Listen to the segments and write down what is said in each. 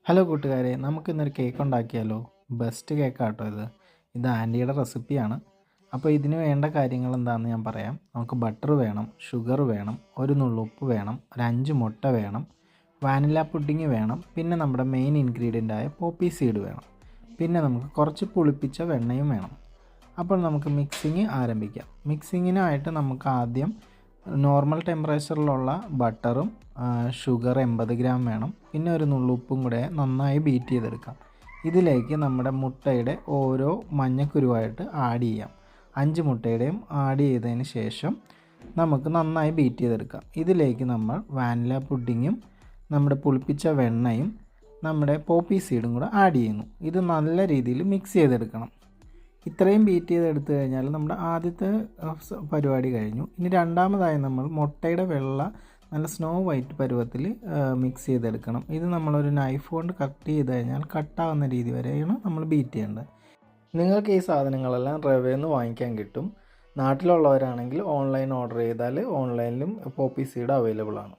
Hello കൂട്ടുകാരെ, നമുക്കിന്നൊരു cake ഉണ്ടാക്കിയാലോ? ബെസ്റ്റ് കേക്കാട്ടോ ഇത്. ഇത് ആൻറ്റിയുടെ റെസിപ്പിയാണ്. അപ്പോൾ ഇതിന് വേണ്ട കാര്യങ്ങൾ എന്താണെന്ന് ഞാൻ പറയാം. നമുക്ക് ബട്ടർ വേണം, ഷുഗർ വേണം, ഒരു നുള്ളുപ്പ് വേണം, ഒരു 5 മുട്ട വേണം, വാനില പുഡിങ് വേണം, പിന്നെ നമ്മുടെ മെയിൻ ഇൻഗ്രീഡിയൻ്റായ പോപ്പി സീഡ് വേണം, പിന്നെ നമുക്ക് കുറച്ച് പുളിപ്പിച്ച വെണ്ണയും വേണം. അപ്പോൾ നമുക്ക് മിക്സിങ് ആരംഭിക്കാം. മിക്സിങ്ങിനായിട്ട് നമുക്ക് ആദ്യം നോർമൽ ടെമ്പറേച്ചറിലുള്ള ബട്ടറും ഷുഗർ 80 ഗ്രാം വേണം, പിന്നെ ഒരു നുള്ളുപ്പും കൂടെ നന്നായി ബീറ്റ് ചെയ്തെടുക്കാം. ഇതിലേക്ക് നമ്മുടെ മുട്ടയുടെ ഓരോ മഞ്ഞക്കുരുവായിട്ട് ആഡ് ചെയ്യാം. 5 മുട്ടയുടെയും ആഡ് ചെയ്തതിന് ശേഷം നമുക്ക് നന്നായി ബീറ്റ് ചെയ്തെടുക്കാം. ഇതിലേക്ക് നമ്മൾ വാനില പുഡിങ്ങും നമ്മുടെ പുളിപ്പിച്ച വെണ്ണയും നമ്മുടെ പോപ്പി സീഡും കൂടെ ആഡ് ചെയ്യുന്നു. ഇത് നല്ല രീതിയിൽ മിക്സ് ചെയ്തെടുക്കണം. ഇത്രയും ബീറ്റ് ചെയ്തെടുത്തു കഴിഞ്ഞാൽ നമ്മുടെ ആദ്യത്തെ പരിപാടി കഴിഞ്ഞു. ഇനി രണ്ടാമതായി നമ്മൾ മുട്ടയുടെ വെള്ള നല്ല സ്നോ വൈറ്റ് പരുവത്തിൽ മിക്സ് ചെയ്തെടുക്കണം. ഇത് നമ്മളൊരു നൈഫ് കൊണ്ട് കട്ട് ചെയ്ത് കഴിഞ്ഞാൽ കട്ടാവുന്ന രീതി വരെയാണ് നമ്മൾ ബീറ്റ് ചെയ്യേണ്ടത്. നിങ്ങൾക്ക് ഈ സാധനങ്ങളെല്ലാം റവയിൽ നിന്ന് വാങ്ങിക്കാൻ കിട്ടും. നാട്ടിലുള്ളവരാണെങ്കിൽ ഓൺലൈൻ ഓർഡർ ചെയ്താൽ ഓൺലൈനിലും പോപ്പി സീഡ് അവൈലബിൾ ആണ്.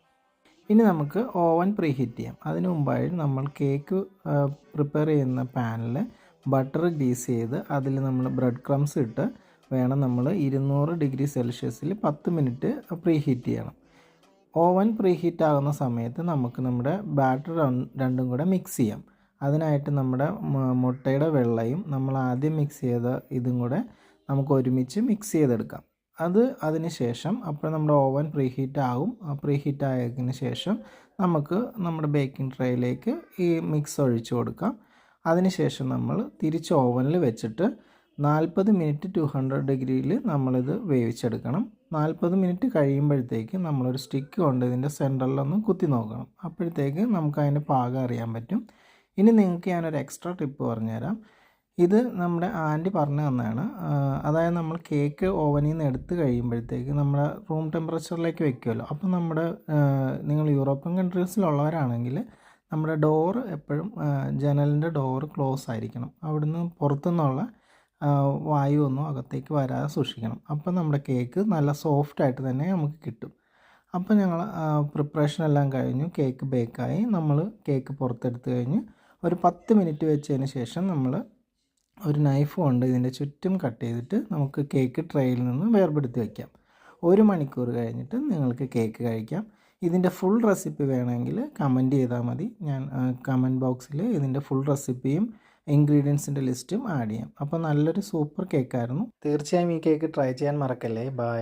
ഇനി നമുക്ക് ഓവൻ പ്രീഹീറ്റ് ചെയ്യാം. അതിനു മുമ്പായി നമ്മൾ കേക്ക് പ്രിപ്പയർ ചെയ്യുന്ന പാനിൽ ബട്ടർ ഗ്രീസ് ചെയ്ത് അതിൽ നമ്മൾ ബ്രെഡ് ക്രംസ് ഇട്ട് വേണം നമ്മൾ 200 ഡിഗ്രി സെൽഷ്യസിൽ 10 മിനിറ്റ് പ്രീഹീറ്റ് ചെയ്യണം. ഓവൻ പ്രീഹീറ്റ് ആകുന്ന സമയത്ത് നമുക്ക് നമ്മുടെ ബാറ്റർ രണ്ടും കൂടെ മിക്സ് ചെയ്യാം. അതിനായിട്ട് നമ്മുടെ മുട്ടയുടെ വെള്ളയും നമ്മൾ ആദ്യം മിക്സ് ചെയ്ത ഇതും കൂടെ നമുക്ക് ഒരുമിച്ച് മിക്സ് ചെയ്തെടുക്കാം. അതിന് ശേഷം അപ്പോൾ നമ്മുടെ ഓവൻ പ്രീഹീറ്റ് ആകും. പ്രീഹീറ്റ് ആയതിന് ശേഷം നമുക്ക് നമ്മുടെ ബേക്കിംഗ് ട്രേയിലേക്ക് ഈ മിക്സ് ഒഴിച്ചു കൊടുക്കാം. അതിനുശേഷം നമ്മൾ തിരിച്ച് ഓവനിൽ വെച്ചിട്ട് 40 മിനിറ്റ് 200 ഡിഗ്രിയിൽ നമ്മളിത് വേവിച്ചെടുക്കണം. 40 മിനിറ്റ് കഴിയുമ്പോഴത്തേക്ക് നമ്മളൊരു സ്റ്റിക്ക് കൊണ്ട് ഇതിൻ്റെ സെൻറ്ററിലൊന്ന് കുത്തി നോക്കണം. അപ്പോഴത്തേക്ക് നമുക്ക് അതിൻ്റെ പാകം അറിയാൻ പറ്റും. ഇനി നിങ്ങൾക്ക് ഞാനൊരു എക്സ്ട്രാ ടിപ്പ് പറഞ്ഞുതരാം. ഇത് നമ്മുടെ ആൻറ്റി പറഞ്ഞു തന്നതാണ്. അതായത് നമ്മൾ കേക്ക് ഓവനിൽ നിന്ന് എടുത്ത് കഴിയുമ്പോഴത്തേക്ക് നമ്മുടെ റൂം ടെമ്പറേച്ചറിലേക്ക് വെക്കുമല്ലോ. അപ്പോൾ നമ്മുടെ നിങ്ങൾ യൂറോപ്യൻ കൺട്രീസിലുള്ളവരാണെങ്കിൽ നമ്മുടെ ഡോറ് എപ്പോഴും ജനലിൻ്റെ ഡോറ് ക്ലോസ് ആയിരിക്കണം. അവിടുന്ന് പുറത്തുനിന്നുള്ള വായുവൊന്നും അകത്തേക്ക് വരാതെ സൂക്ഷിക്കണം. അപ്പോൾ നമ്മുടെ കേക്ക് നല്ല സോഫ്റ്റായിട്ട് തന്നെ നമുക്ക് കിട്ടും. അപ്പോൾ ഞങ്ങൾ പ്രിപ്പറേഷൻ എല്ലാം കഴിഞ്ഞു. കേക്ക് ബേക്കായി. നമ്മൾ കേക്ക് പുറത്തെടുത്ത് കഴിഞ്ഞ് ഒരു 10 മിനിറ്റ് വെച്ചതിന് ശേഷം നമ്മൾ ഒരു നൈഫ് കൊണ്ട് ഇതിൻ്റെ ചുറ്റും കട്ട് ചെയ്തിട്ട് നമുക്ക് കേക്ക് ട്രേയിൽ നിന്ന് വേർപെടുത്തി വയ്ക്കാം. 1 മണിക്കൂർ കഴിഞ്ഞിട്ട് നിങ്ങൾക്ക് കേക്ക് കഴിക്കാം. ഇതിൻ്റെ ഫുൾ റെസിപ്പി വേണമെങ്കിൽ കമൻറ്റ് ചെയ്താൽ മതി. ഞാൻ കമൻറ്റ് ബോക്സിൽ ഇതിൻ്റെ ഫുൾ റെസിപ്പിയും ഇൻഗ്രീഡിയൻസിൻ്റെ ലിസ്റ്റും ആഡ് ചെയ്യാം. അപ്പോൾ നല്ലൊരു സൂപ്പർ കേക്കായിരുന്നു. തീർച്ചയായും ഈ കേക്ക് ട്രൈ ചെയ്യാൻ മറക്കല്ലേ. ബൈ.